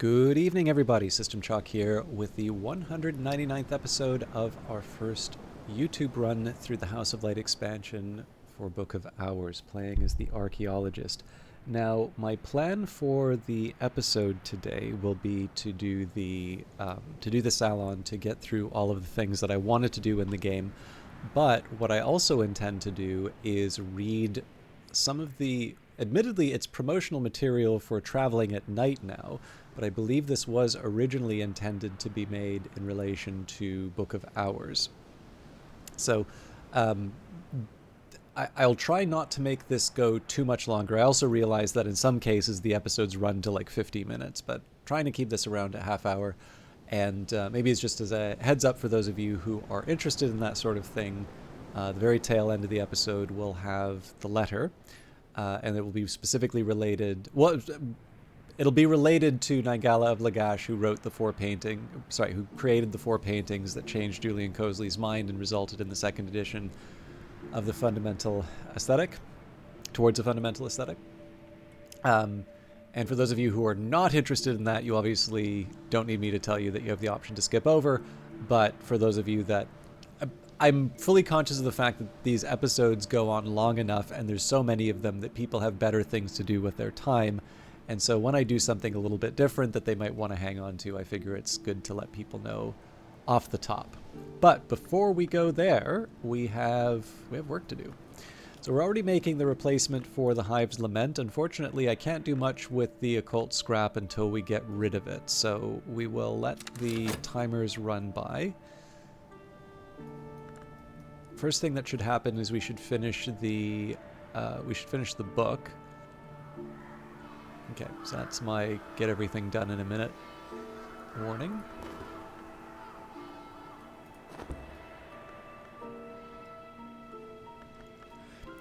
Good evening, everybody. System Chalk here with the 199th episode of our first YouTube run through the House of Light expansion for Book of Hours, playing as the Archaeologist. Now, my plan for the episode today will be to do the Salon, to get through all of the things that I wanted to do in the game. But what I also intend to do is read some of the, admittedly, it's promotional material for traveling at night now, but I believe this was originally intended to be made in relation to Book of Hours. So I'll try not to make this go too much longer. I also realize that in some cases the episodes run to like 50 minutes, but trying to keep this around a half hour. And maybe it's just as a heads up for those of you who are interested in that sort of thing. The very tail end of the episode will have the letter, and it will be specifically related. Well, it'll be related to Nigala of Lagash, who who created the 4 paintings that changed Julian Cosley's mind and resulted in the second edition of the fundamental aesthetic, towards a fundamental aesthetic. And for those of you who are not interested in that, you obviously don't need me to tell you that you have the option to skip over. But for those of you that... I'm fully conscious of the fact that these episodes go on long enough, and there's so many of them that people have better things to do with their time. And so when I do something a little bit different that they might want to hang on to, I figure it's good to let people know off the top. But before we go there, we have work to do. So we're already making the replacement for the Hive's Lament. Unfortunately, I can't do much with the occult scrap until we get rid of it. So we will let the timers run by. First thing that should happen is we should finish the book. Okay, so that's my get everything done in a minute warning.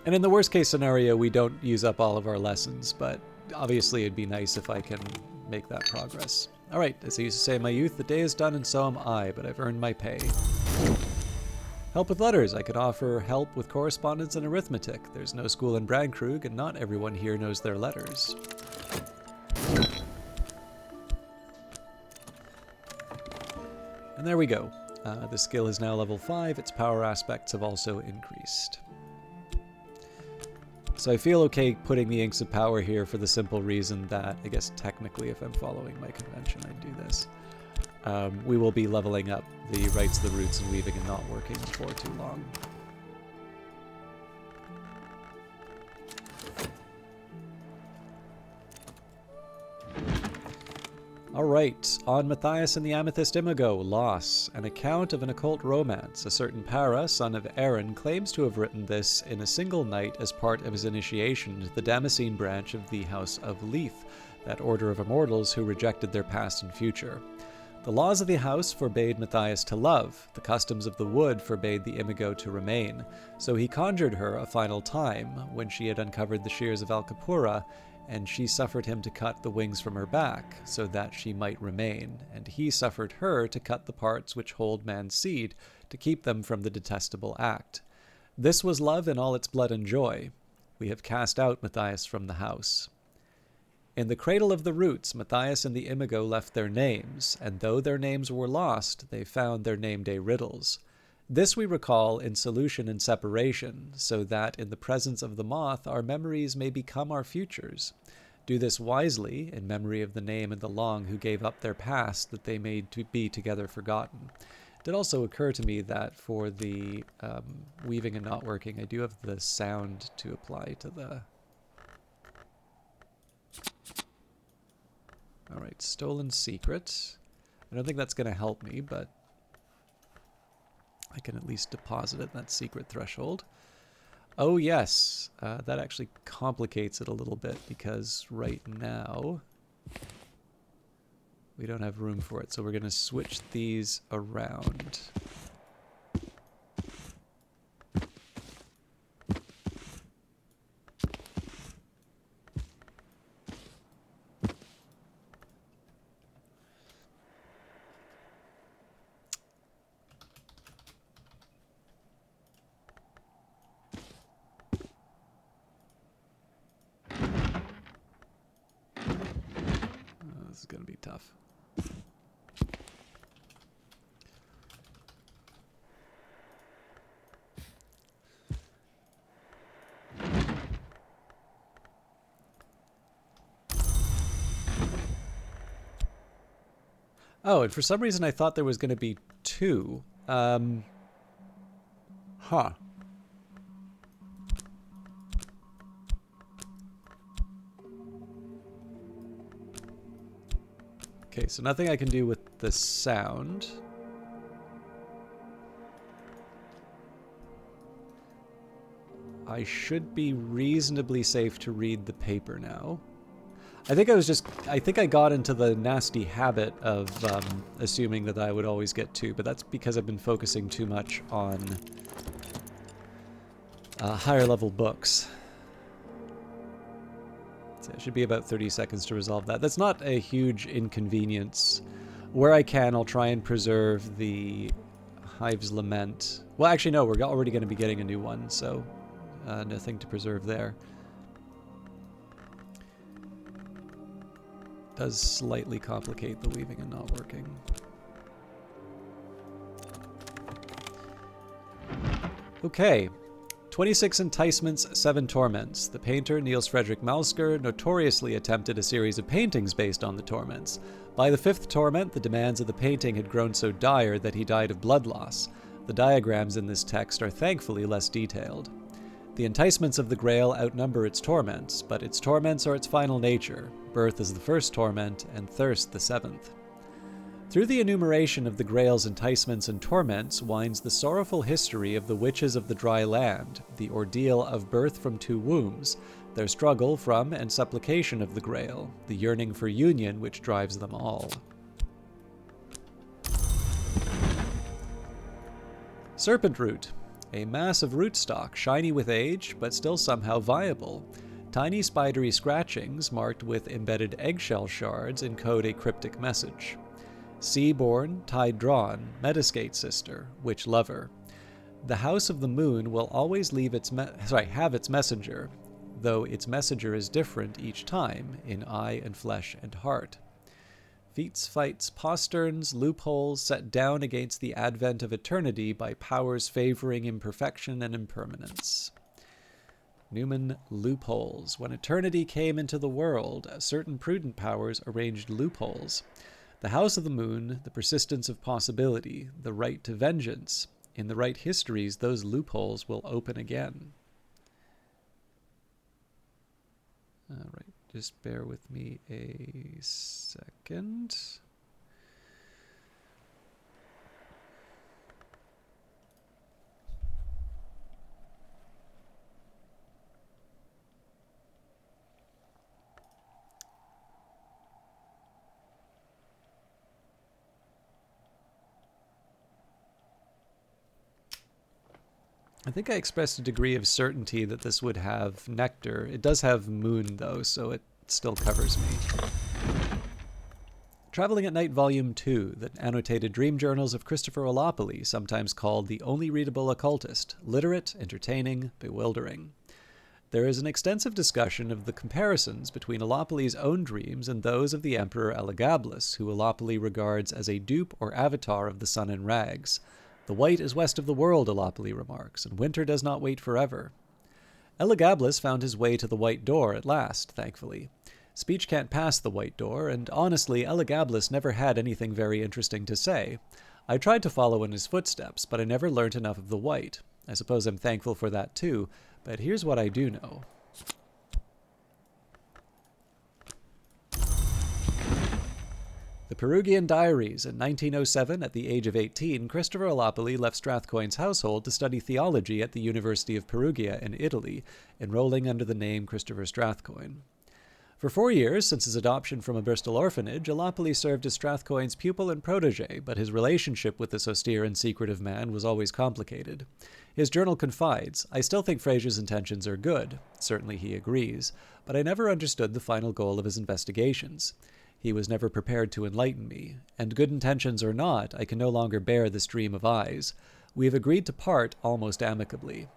And in the worst case scenario, we don't use up all of our lessons, but obviously it'd be nice if I can make that progress. All right, as I used to say in my youth, the day is done and so am I, but I've earned my pay. Help with letters. I could offer help with correspondence and arithmetic. There's no school in Brandkrug, and not everyone here knows their letters. And there we go. The skill is now level 5. Its power aspects have also increased. So I feel okay putting the Inks of Power here for the simple reason that, I guess technically if I'm following my convention, I'd do this. We will be leveling up the rights of the roots and weaving and not working for too long. Alright, on Matthias and the Amethyst Imago, Loss, an account of an occult romance. A certain Para, son of Aaron, claims to have written this in a single night as part of his initiation into the Damascene branch of the House of Leith, that order of immortals who rejected their past and future. The laws of the house forbade Matthias to love, the customs of the wood forbade the Imago to remain, so he conjured her a final time, when she had uncovered the shears of Alcapura, and she suffered him to cut the wings from her back, so that she might remain, and he suffered her to cut the parts which hold man's seed, to keep them from the detestable act. This was love in all its blood and joy. We have cast out Matthias from the house. In the cradle of the roots, Matthias and the Imago left their names, and though their names were lost, they found their name-day riddles. This we recall in solution and separation, so that in the presence of the moth our memories may become our futures. Do this wisely, in memory of the name and the long who gave up their past, that they may be together forgotten. It did also occur to me that for the weaving and not working, I do have the sound to apply to the... Alright, Stolen Secret. I don't think that's going to help me, but I can at least deposit it, that secret threshold. Oh yes, that actually complicates it a little bit, because right now we don't have room for it, so we're going to switch these around. going to be tough. Oh, and for some reason I thought there was going to be 2. Huh. Okay, so nothing I can do with the sound. I should be reasonably safe to read the paper now. I think I got into the nasty habit of assuming that I would always get 2, but that's because I've been focusing too much on higher level books. So it should be about 30 seconds to resolve that. That's not a huge inconvenience. Where I can, I'll try and preserve the Hive's Lament. Well, actually, no, we're already going to be getting a new one, so nothing to preserve there. Does slightly complicate the weaving and not working. Okay. 26 Enticements, 7 Torments. The painter, Niels Frederick Malsker, notoriously attempted a series of paintings based on the torments. By the 5th torment, the demands of the painting had grown so dire that he died of blood loss. The diagrams in this text are thankfully less detailed. The enticements of the Grail outnumber its torments, but its torments are its final nature. Birth is the 1st torment, and thirst the 7th. Through the enumeration of the Grail's enticements and torments winds the sorrowful history of the witches of the dry land, the ordeal of birth from 2 wombs, their struggle from and supplication of the Grail, the yearning for union which drives them all. Serpent Root. A mass of rootstock, shiny with age, but still somehow viable. Tiny spidery scratchings marked with embedded eggshell shards encode a cryptic message. Seaborn, tide drawn, Metascate sister, witch lover. The House of the Moon will always have its messenger, though its messenger is different each time in eye and flesh and heart. Feats, fights, posterns, loopholes set down against the advent of eternity by powers favoring imperfection and impermanence. Newman loopholes. When eternity came into the world, certain prudent powers arranged loopholes. The House of the Moon, the persistence of possibility, the right to vengeance. In the right histories, those loopholes will open again. All right, just bear with me a second. I think I expressed a degree of certainty that this would have nectar. It does have moon, though, so it still covers me. Traveling at Night Volume 2, the annotated dream journals of Christopher Olopoli, sometimes called the only readable occultist, literate, entertaining, bewildering. There is an extensive discussion of the comparisons between Olopoli's own dreams and those of the Emperor Elagabalus, who Olopoli regards as a dupe or avatar of the sun in rags. The white is west of the world, Olopoli remarks, and winter does not wait forever. Elagabalus found his way to the white door at last, thankfully. Speech can't pass the white door, and honestly, Elagabalus never had anything very interesting to say. I tried to follow in his footsteps, but I never learnt enough of the white. I suppose I'm thankful for that too, but here's what I do know. The Perugian Diaries. In 1907, at the age of 18, Christopher Olopoli left Strathcoyne's household to study theology at the University of Perugia in Italy, enrolling under the name Christopher Strathcoyne. For 4 years, since his adoption from a Bristol orphanage, Olopoli served as Strathcoyne's pupil and protege, but his relationship with this austere and secretive man was always complicated. His journal confides, "I still think Fraser's intentions are good. Certainly he agrees, but I never understood the final goal of his investigations. He was never prepared to enlighten me, and good intentions or not, I can no longer bear the stream of eyes. We have agreed to part almost amicably."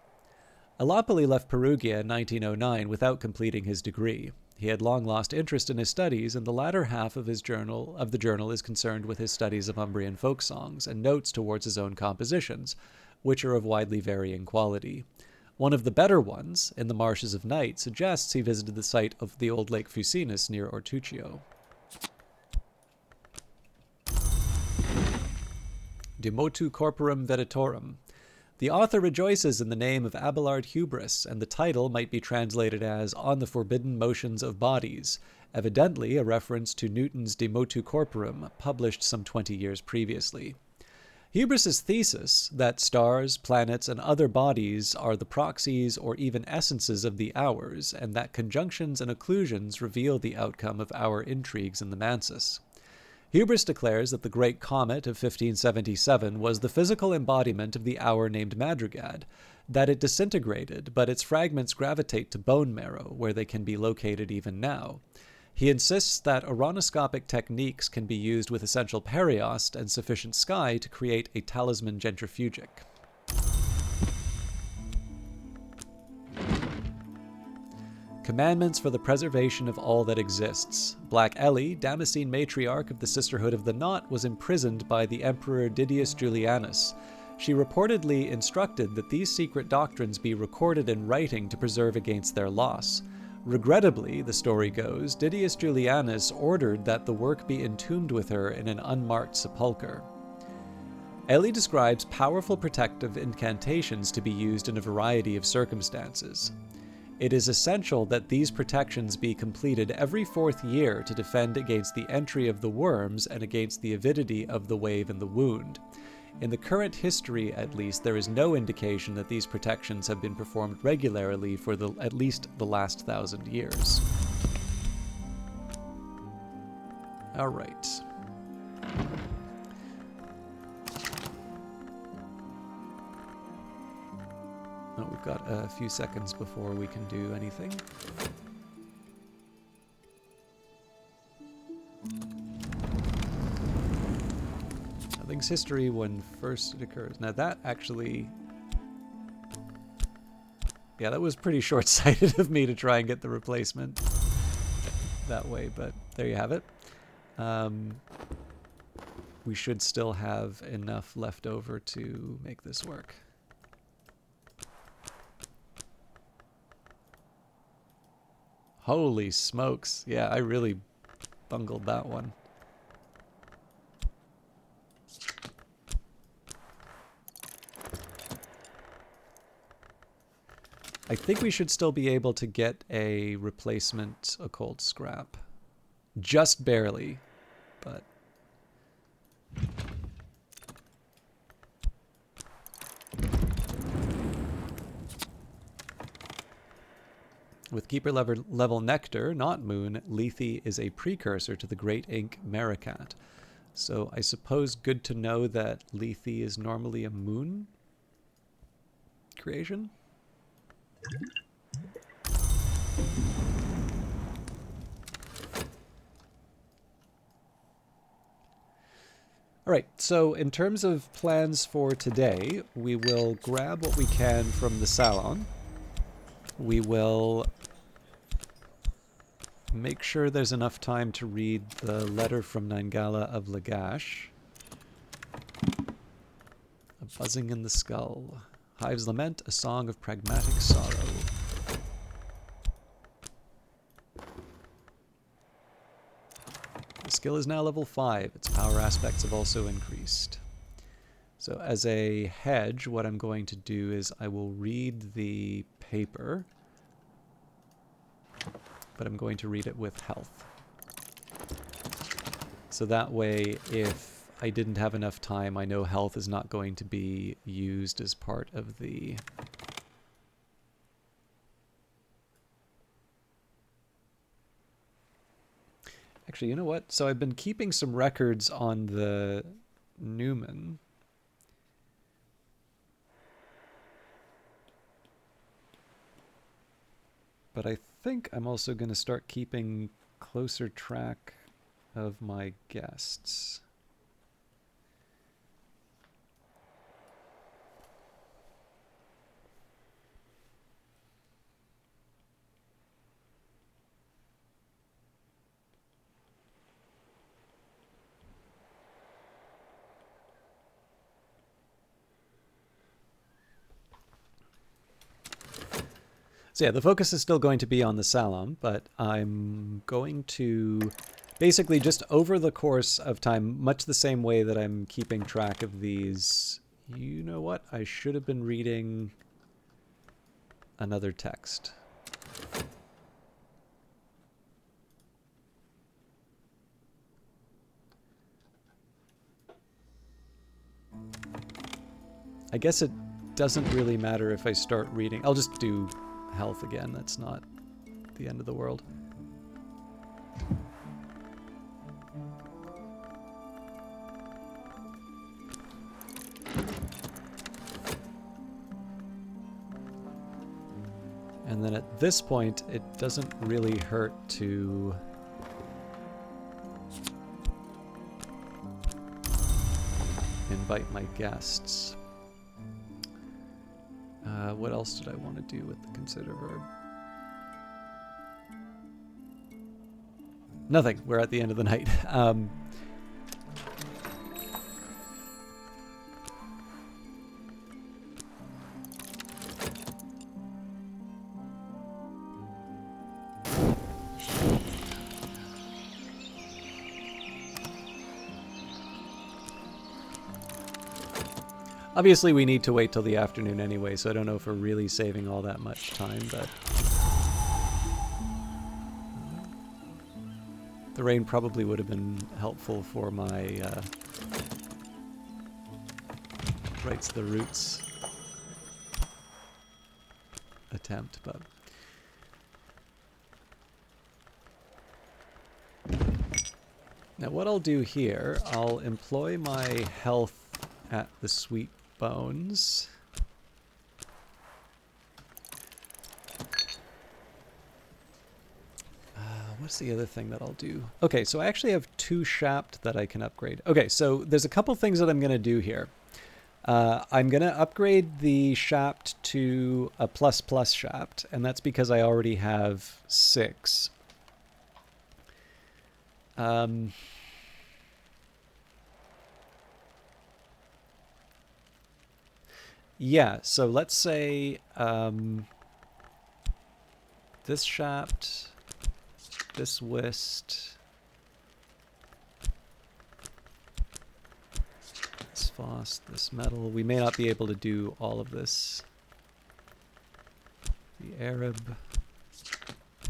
Olopoli left Perugia in 1909 without completing his degree. He had long lost interest in his studies, and the latter half of the journal is concerned with his studies of Umbrian folk songs and notes towards his own compositions, which are of widely varying quality. One of the better ones, In the Marshes of Night, suggests he visited the site of the old Lake Fucinus near Ortuccio. De motu corporum veditorum. The author rejoices in the name of Abelard Hubris, and the title might be translated as On the Forbidden Motions of Bodies, evidently a reference to Newton's De motu corporum, published some 20 years previously. Hubris's thesis, that stars, planets, and other bodies are the proxies or even essences of the hours, and that conjunctions and occlusions reveal the outcome of our intrigues in the Mansus. Hubris declares that the Great Comet of 1577 was the physical embodiment of the hour named Madrigad, that it disintegrated, but its fragments gravitate to bone marrow, where they can be located even now. He insists that oronoscopic techniques can be used with essential periost and sufficient sky to create a talisman centrifugic. Commandments for the preservation of all that exists. Black Ellie, Damascene matriarch of the Sisterhood of the Knot, was imprisoned by the Emperor Didius Julianus. She reportedly instructed that these secret doctrines be recorded in writing to preserve against their loss. Regrettably, the story goes, Didius Julianus ordered that the work be entombed with her in an unmarked sepulchre. Ellie describes powerful protective incantations to be used in a variety of circumstances. It is essential that these protections be completed every 4th year to defend against the entry of the worms and against the avidity of the wave and the wound. In the current history, at least, there is no indication that these protections have been performed regularly for at least the last 1,000 years. All right. Oh, we've got a few seconds before we can do anything. Nothing's history when first it occurs. Now that actually... Yeah, that was pretty short-sighted of me to try and get the replacement that way, but there you have it. We should still have enough left over to make this work. Holy smokes. Yeah, I really bungled that one. I think we should still be able to get a replacement occult scrap. Just barely, but... With Keeper level Nectar, not Moon, Lethe is a precursor to the Great Ink Maricat. So I suppose good to know that Lethe is normally a moon creation? Alright, so in terms of plans for today, we will grab what we can from the salon. We will make sure there's enough time to read the letter from Naingala of Lagash. A buzzing in the skull. Hive's Lament, a song of pragmatic sorrow. The skill is now level 5. Its power aspects have also increased. So as a hedge, what I'm going to do is I will read the paper, but I'm going to read it with health. So that way, if I didn't have enough time, I know health is not going to be used as part of the... Actually, you know what? So I've been keeping some records on the Newman. But I think I'm also going to start keeping closer track of my guests. So yeah, the focus is still going to be on the Salon, but I'm going to basically just over the course of time, much the same way that I'm keeping track of these. You know what? I should have been reading another text. I guess it doesn't really matter if I start reading. I'll just do health again. That's not the end of the world. And then at this point, it doesn't really hurt to invite my guests. What else did I want to do with the consider verb? Nothing. We're at the end of the night. Obviously, we need to wait till the afternoon anyway, so I don't know if we're really saving all that much time, but the rain probably would have been helpful for my Rights the Roots attempt, but now what I'll do here, I'll employ my health at the Sweet Bones. What's the other thing that I'll do? Okay, so I actually have 2 Shapt that I can upgrade. Okay, so there's a couple things that I'm going to do here. I'm going to upgrade the Shapt to a ++ Shapt, and that's because I already have 6. Yeah, so let's say this Shapt, this Whist, this Phos, this Metal. We may not be able to do all of this. The Arab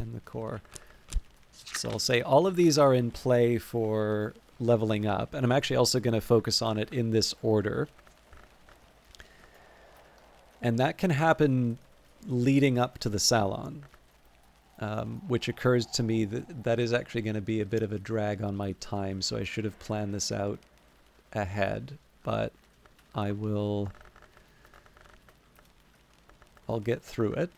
and the Core. So I'll say all of these are in play for leveling up, and I'm actually also going to focus on it in this order. And that can happen leading up to the Salon, which occurs to me that is actually going to be a bit of a drag on my time, so I should have planned this out ahead, but I'll get through it.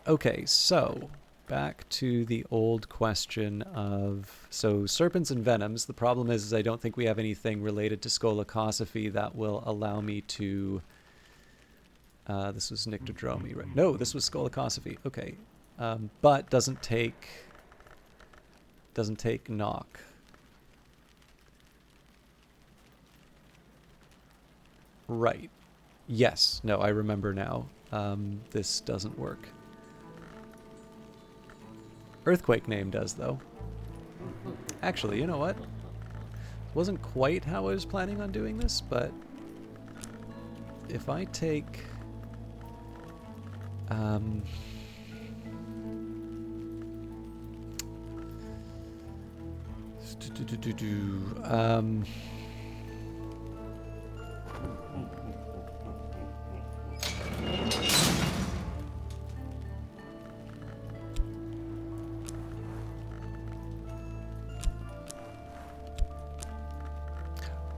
Okay, so back to the old question of, so Serpents and Venoms, the problem is I don't think we have anything related to Skolakosophy that will allow me to... this was Nyctodromy, right? No, this was Skolakosophy. Okay, but doesn't take knock. Right. Yes. No, I remember now. This doesn't work. Earthquake name does, though. Actually, you know what? Wasn't quite how I was planning on doing this, but if I take...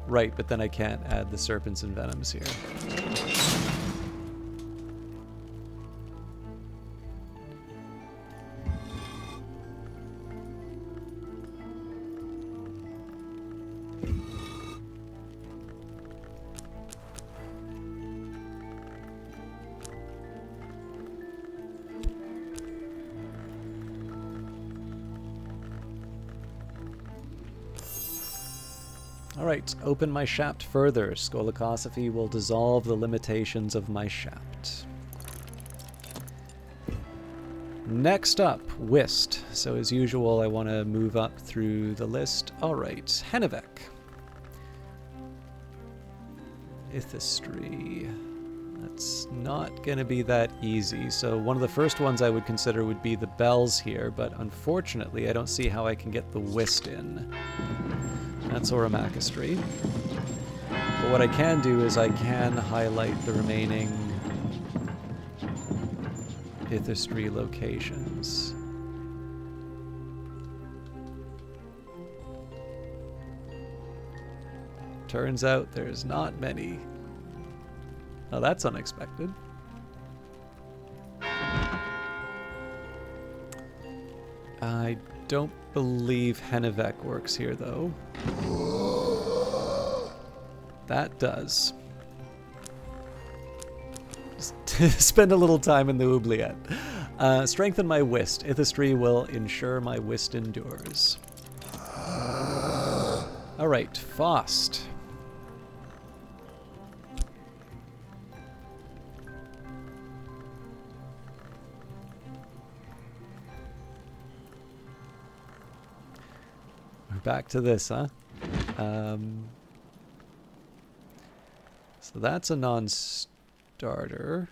right, but then I can't add the Serpents and Venoms here. Alright, open my Shapt further. Skolakosophy will dissolve the limitations of my Shapt. Next up, Whist. So as usual, I want to move up through the list. All right, Hennebeck. Ithistry. That's not going to be that easy. So one of the first ones I would consider would be the bells here, but unfortunately I don't see how I can get the Whist in. That's Oromachistry. But what I can do is I can highlight the remaining Ithistry locations. Turns out there's not many. Oh, that's unexpected. I don't believe Hennebeck works here, though. That does. Just spend a little time in the oubliette. Strengthen my Whist. Ithistry will ensure my Whist endures. Alright, Faust. We're back to this, huh? So that's a non-starter.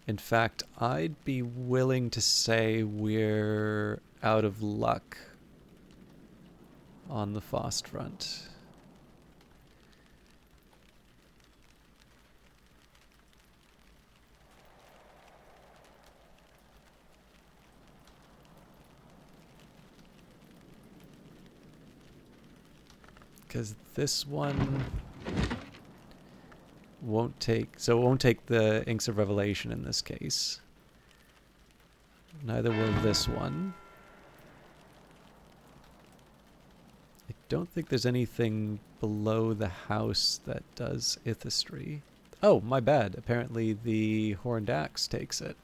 In fact, I'd be willing to say we're out of luck on the Faust front. Because this one won't take, so it won't take the Inks of Revelation in this case. Neither will this one. I don't think there's anything below the house that does Ithistry. Oh, my bad. Apparently the Horned Axe takes it.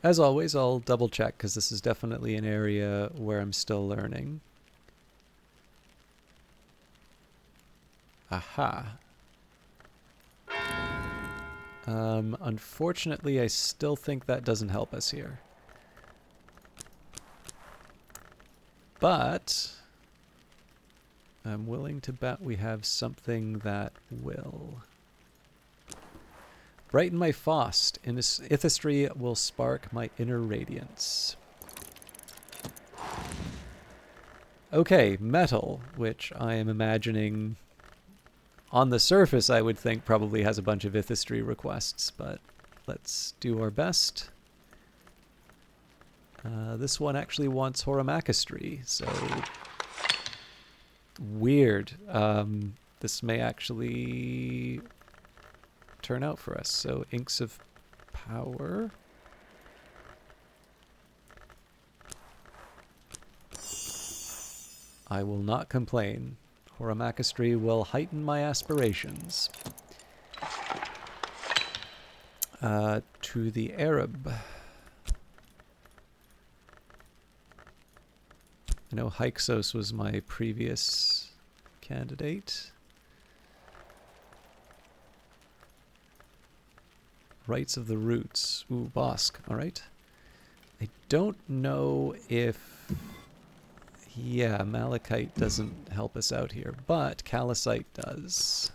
As always, I'll double check because this is definitely an area where I'm still learning. Aha. Unfortunately, I still think that doesn't help us here. But I'm willing to bet we have something that will. Brighten my Faust. Ithistry will spark my inner radiance. Okay, metal, which I am imagining on the surface I would think probably has a bunch of Ithistry requests, but let's do our best. This one actually wants Horomachistry, so weird. This may actually turn out for us. So Inks of Power. I will not complain. Horomachistry will heighten my aspirations. To the Arab. I know Hyksos was my previous candidate. Rights of the Roots. Ooh, Bosk. Alright. I don't know if... Yeah, Malachite doesn't help us out here, but Callicite does.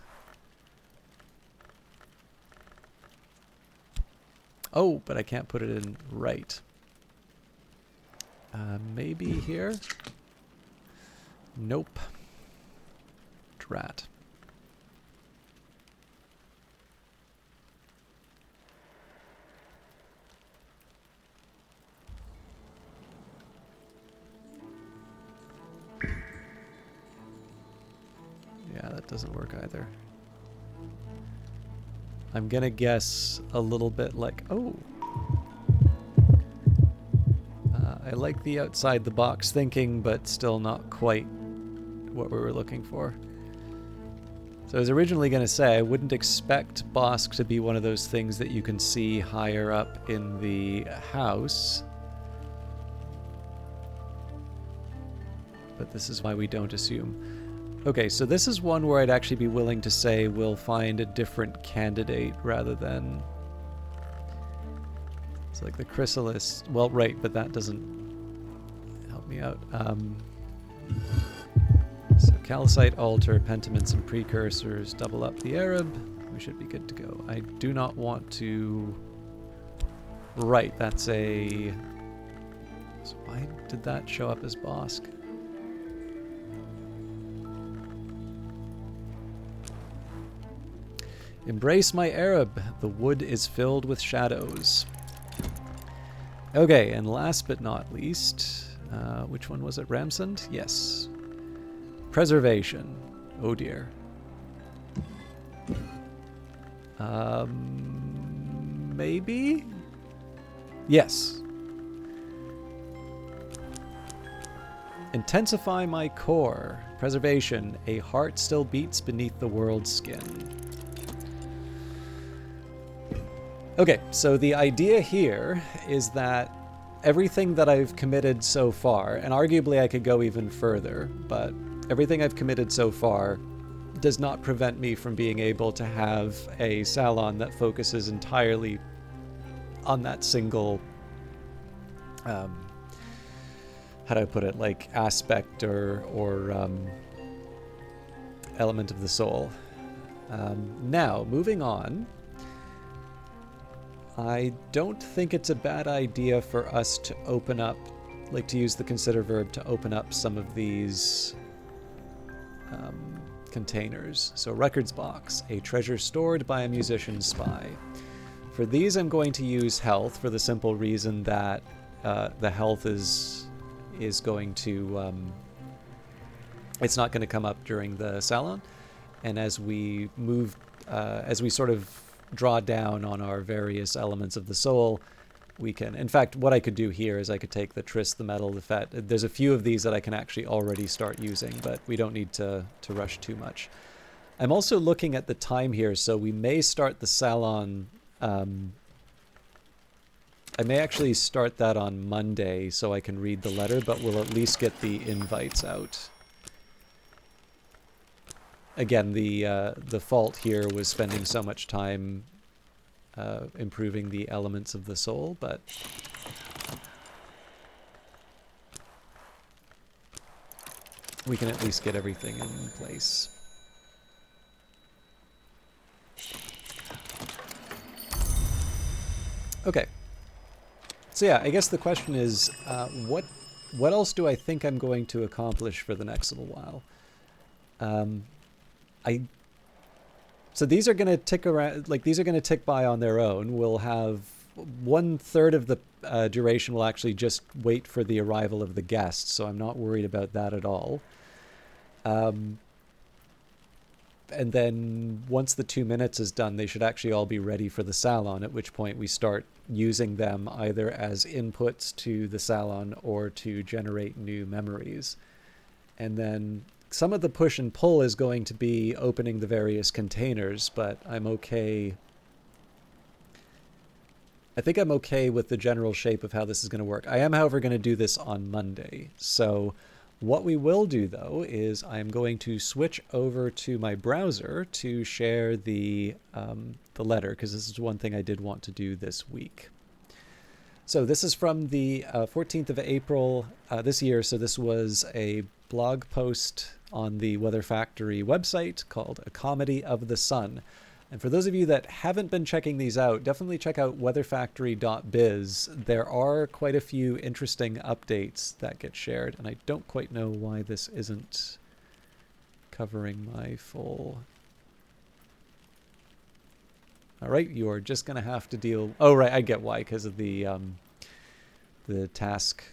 Oh, but I can't put it in right. Maybe here? Nope. Drat. Yeah, that doesn't work either. I'm gonna guess a little bit like, oh. I like the outside the box thinking, but still not quite what we were looking for. So I was originally gonna say I wouldn't expect Bosk to be one of those things that you can see higher up in the house. But this is why we don't assume. Okay, so this is one where I'd actually be willing to say we'll find a different candidate rather than... It's like the chrysalis... Well, right, but that doesn't help me out. So calcite, altar, pentaments, and precursors double up the Arab. We should be good to go. I do not want to... Right, that's a... So why did that show up as Bosk? Embrace my Arab. The wood is filled with shadows. Okay, and last but not least, which one was it? Ramsund? Yes. Preservation. Oh dear. Maybe? Yes. Intensify my core. Preservation. A heart still beats beneath the world's skin. Okay, so the idea here is that everything that I've committed so far, and arguably I could go even further, but everything I've committed so far does not prevent me from being able to have a salon that focuses entirely on that single, how do I put it, like aspect or element of the soul. Now, moving on, I don't think it's a bad idea for us to open up, like to use the consider verb to open up some of these containers. So records box, a treasure stored by a musician's spy. For these I'm going to use health for the simple reason that the health is going to, it's not going to come up during the salon. And as we move, as we sort of draw down on our various elements of the soul, we can, in fact, what I could do here is I could take the tris, the metal, the fet. There's a few of these that I can actually already start using, but we don't need to rush too much. I'm also looking at the time here, so we may start the salon, I may actually start that on Monday so I can read the letter, but we'll at least get the invites out. Again, the fault here was spending so much time improving the elements of the soul, but we can at least get everything in place. Okay. So yeah, I guess the question is, what else do I think I'm going to accomplish for the next little while? So these are going to tick around, like these are going to tick by on their own. We'll have 1/3 of the duration will actually just wait for the arrival of the guests, so I'm not worried about that at all. And then once the 2 minutes is done, they should actually all be ready for the salon, at which point we start using them either as inputs to the salon or to generate new memories. And then some of the push and pull is going to be opening the various containers, but I'm okay. I think I'm okay with the general shape of how this is going to work. I am, however, going to do this on Monday. So what we will do, though, is I'm going to switch over to my browser to share the letter, because this is one thing I did want to do this week. So this is from the 14th of April this year. So this was a blog post on the Weather Factory website called A Comedy of the Sun. And for those of you that haven't been checking these out, definitely check out weatherfactory.biz. There are quite a few interesting updates that get shared, and I don't quite know why this isn't covering my full... All right, you are just going to have to deal... Oh, right, I get why, because of the task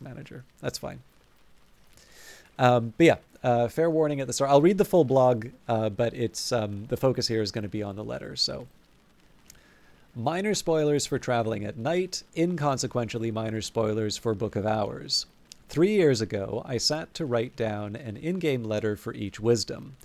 manager. That's fine. But yeah, fair warning at the start. I'll read the full blog, but it's the focus here is going to be on the letter. So, minor spoilers for traveling at night, inconsequentially minor spoilers for Book of Hours. 3 years ago, I sat to write down an in-game letter for each wisdom.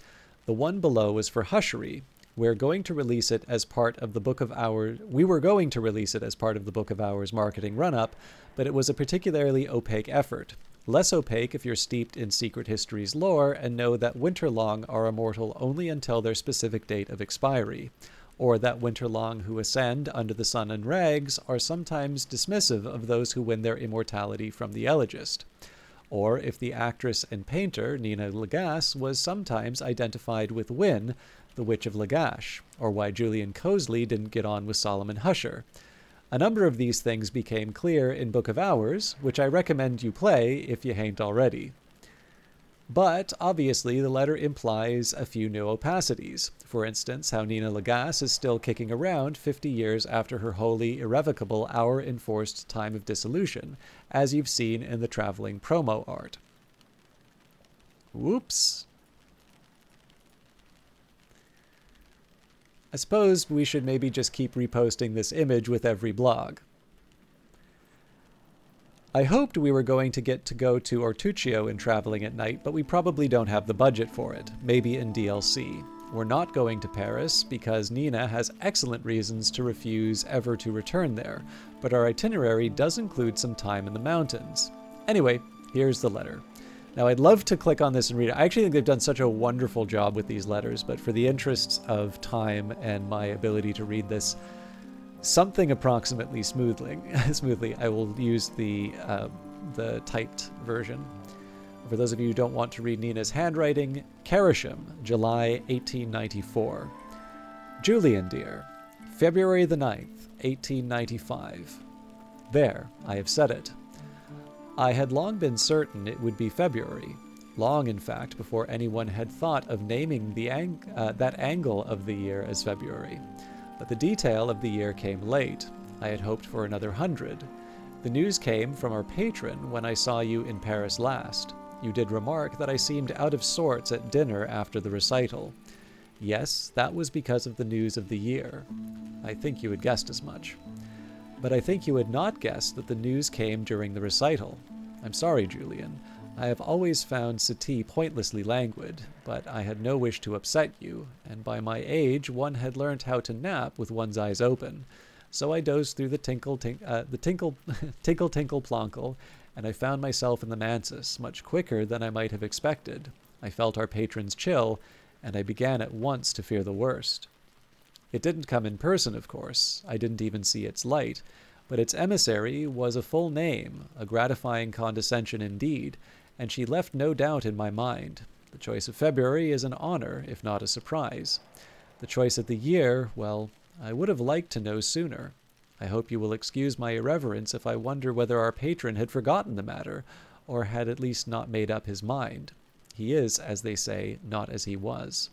The one below was for Hushery. We're going to release it as part of the Book of Hours. We were going to release it as part of the Book of Hours marketing run-up, but it was a particularly opaque effort. Less opaque if you're steeped in Secret History's lore and know that Winterlong are immortal only until their specific date of expiry, or that Winterlong who ascend under the sun and rags are sometimes dismissive of those who win their immortality from the Elegist, or if the actress and painter Nina Lagasse was sometimes identified with Wynne, the Witch of Lagash, or why Julian Cosley didn't get on with Solomon Husher. A number of these things became clear in Book of Hours, which I recommend you play if you hain't already. But, obviously, the letter implies a few new opacities. For instance, how Nina Lagasse is still kicking around 50 years after her wholly irrevocable hour-enforced time of dissolution, as you've seen in the traveling promo art. Whoops. I suppose we should maybe just keep reposting this image with every blog. I hoped we were going to get to go to Ortuccio in Traveling at Night, but we probably don't have the budget for it, maybe in DLC. We're not going to Paris because Nina has excellent reasons to refuse ever to return there, but our itinerary does include some time in the mountains. Anyway, here's the letter. Now, I'd love to click on this and read it. I actually think they've done such a wonderful job with these letters, but for the interests of time and my ability to read this something approximately smoothly, I will use the typed version. For those of you who don't want to read Nina's handwriting, Carisham, July 1894. Julian, dear, February the 9th, 1895. There, I have said it. I had long been certain it would be February, long, in fact, before anyone had thought of naming that angle of the year as February. But the detail of the year came late. I had hoped for another 100. The news came from our patron when I saw you in Paris last. You did remark that I seemed out of sorts at dinner after the recital. Yes, that was because of the news of the year. I think you had guessed as much. But I think you had not guessed that the news came during the recital. I'm sorry, Julian. I have always found Sati pointlessly languid, but I had no wish to upset you, and by my age one had learnt how to nap with one's eyes open. So I dozed through the tinkle tinkle plonkle, and I found myself in the mansus much quicker than I might have expected. I felt our patron's chill, and I began at once to fear the worst. It didn't come in person, of course. I didn't even see its light, but its emissary was a full name, a gratifying condescension indeed, and she left no doubt in my mind. The choice of February is an honor, if not a surprise. The choice of the year, well, I would have liked to know sooner. I hope you will excuse my irreverence if I wonder whether our patron had forgotten the matter, or had at least not made up his mind. He is, as they say, not as he was.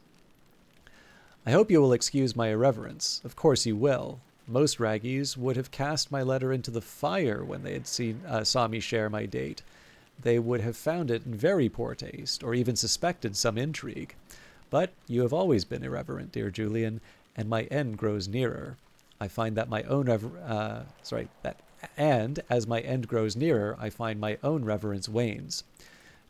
I hope you will excuse my irreverence. Of course you will. Most raggies would have cast my letter into the fire when they had saw me share my date. They would have found it in very poor taste, or even suspected some intrigue. But you have always been irreverent, dear Julian, and my end grows nearer. I find that my own as my end grows nearer, I find my own reverence wanes.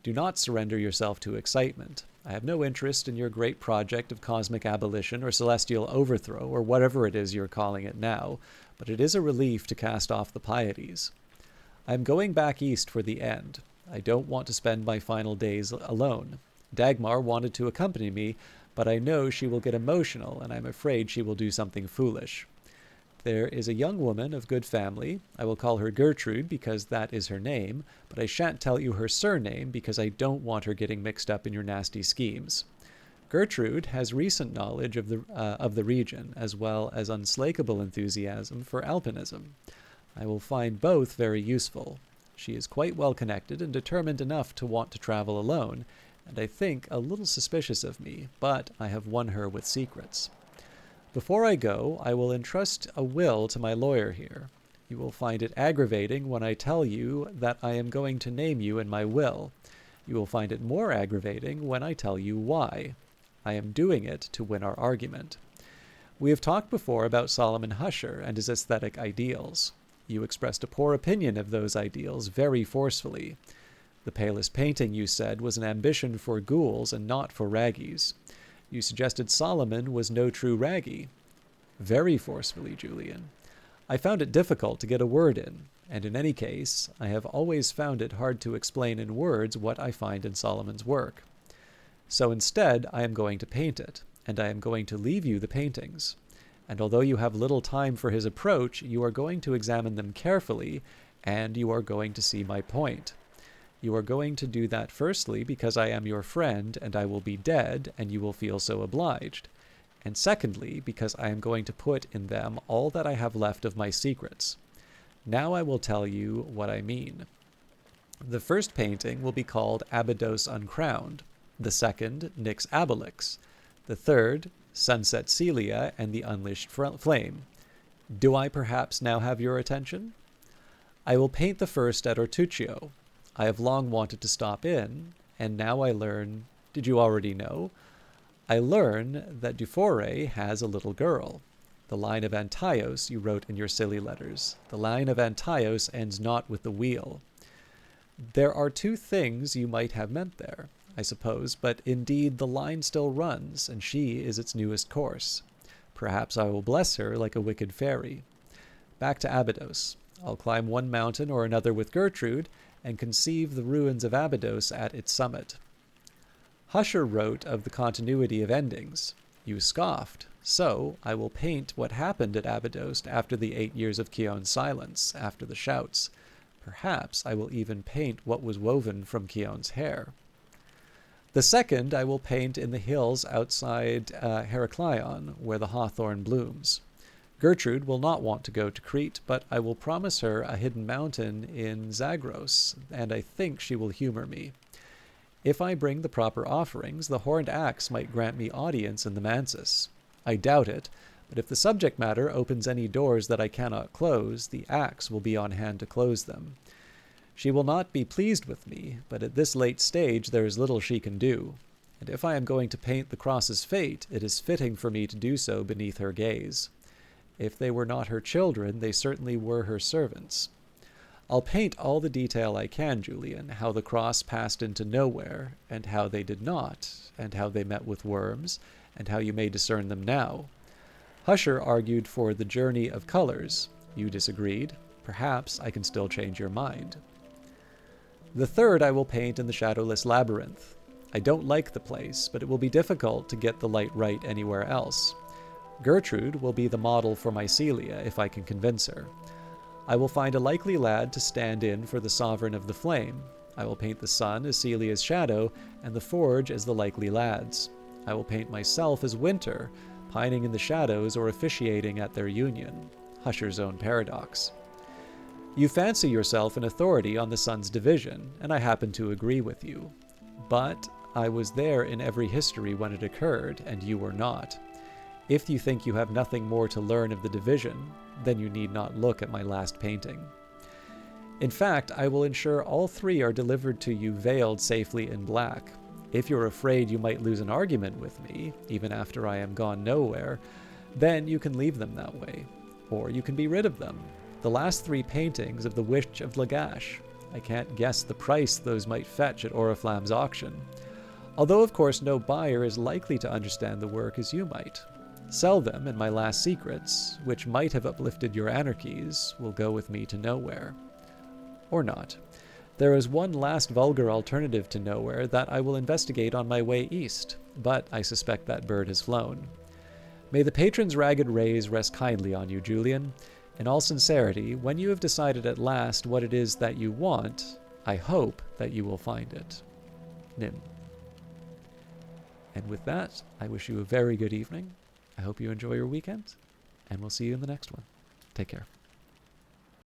Do not surrender yourself to excitement. I have no interest in your great project of cosmic abolition or celestial overthrow, or whatever it is you're calling it now, but it is a relief to cast off the pieties. I am going back east for the end. I don't want to spend my final days alone. Dagmar wanted to accompany me, but I know she will get emotional, and I'm afraid she will do something foolish. There is a young woman of good family. I will call her Gertrude because that is her name, but I shan't tell you her surname because I don't want her getting mixed up in your nasty schemes. Gertrude has recent knowledge of the region, as well as unslakable enthusiasm for alpinism. I will find both very useful. She is quite well connected and determined enough to want to travel alone, and I think a little suspicious of me, but I have won her with secrets. Before I go, I will entrust a will to my lawyer here. You will find it aggravating when I tell you that I am going to name you in my will. You will find it more aggravating when I tell you why. I am doing it to win our argument. We have talked before about Solomon Husher and his aesthetic ideals. You expressed a poor opinion of those ideals very forcefully. The palest painting, you said, was an ambition for ghouls and not for raggies. You suggested Solomon was no true Raggy. Very forcefully, Julian. I found it difficult to get a word in, and in any case, I have always found it hard to explain in words what I find in Solomon's work. So instead, I am going to paint it, and I am going to leave you the paintings. And although you have little time for his approach, you are going to examine them carefully, and you are going to see my point. You are going to do that firstly because I am your friend, and I will be dead, and you will feel so obliged. And secondly, because I am going to put in them all that I have left of my secrets. Now I will tell you what I mean. The first painting will be called Abydos Uncrowned, the second, Nyx Abolix, the third, Sunset Celia and the Unleashed Flame. Do I perhaps now have your attention? I will paint the first at Ortuccio. I have long wanted to stop in, and now I learn, did you already know? I learn that Dufour has a little girl. The line of Antaios you wrote in your silly letters. The line of Antaios ends not with the wheel. There are two things you might have meant there, I suppose, but indeed the line still runs, and she is its newest course. Perhaps I will bless her like a wicked fairy. Back to Abydos. I'll climb one mountain or another with Gertrude, and conceive the ruins of Abydos at its summit. Husher wrote of the continuity of endings. You scoffed. So I will paint what happened at Abydos after the 8 years of Keon's silence, after the shouts. Perhaps I will even paint what was woven from Keon's hair. The second I will paint in the hills outside Heraklion, where the hawthorn blooms. Gertrude will not want to go to Crete, but I will promise her a hidden mountain in Zagros, and I think she will humor me. If I bring the proper offerings, the horned axe might grant me audience in the mansus. I doubt it, but if the subject matter opens any doors that I cannot close, the axe will be on hand to close them. She will not be pleased with me, but at this late stage there is little she can do, and if I am going to paint the cross's fate, it is fitting for me to do so beneath her gaze. If they were not her children, they certainly were her servants. I'll paint all the detail I can, Julian, how the cross passed into nowhere, and how they did not, and how they met with worms, and how you may discern them now. Husher argued for the journey of colors. You disagreed. Perhaps I can still change your mind. The third I will paint in the shadowless labyrinth. I don't like the place, but it will be difficult to get the light right anywhere else. Gertrude will be the model for my Celia, if I can convince her. I will find a likely lad to stand in for the sovereign of the flame. I will paint the sun as Celia's shadow, and the forge as the likely lad's. I will paint myself as Winter, pining in the shadows or officiating at their union. Husher's own paradox. You fancy yourself an authority on the sun's division, and I happen to agree with you. But I was there in every history when it occurred, and you were not. If you think you have nothing more to learn of the division, then you need not look at my last painting. In fact, I will ensure all three are delivered to you veiled safely in black. If you're afraid you might lose an argument with me, even after I am gone nowhere, then you can leave them that way. Or you can be rid of them. The last 3 paintings of the Witch of Lagash. I can't guess the price those might fetch at Oriflamme's auction. Although, of course, no buyer is likely to understand the work as you might. Sell them, and my last secrets, which might have uplifted your anarchies, will go with me to nowhere. Or not. There is one last vulgar alternative to nowhere that I will investigate on my way east, but I suspect that bird has flown. May the patron's ragged rays rest kindly on you, Julian. In all sincerity, when you have decided at last what it is that you want, I hope that you will find it. Nim. And with that, I wish you a very good evening. I hope you enjoy your weekend, and we'll see you in the next one. Take care.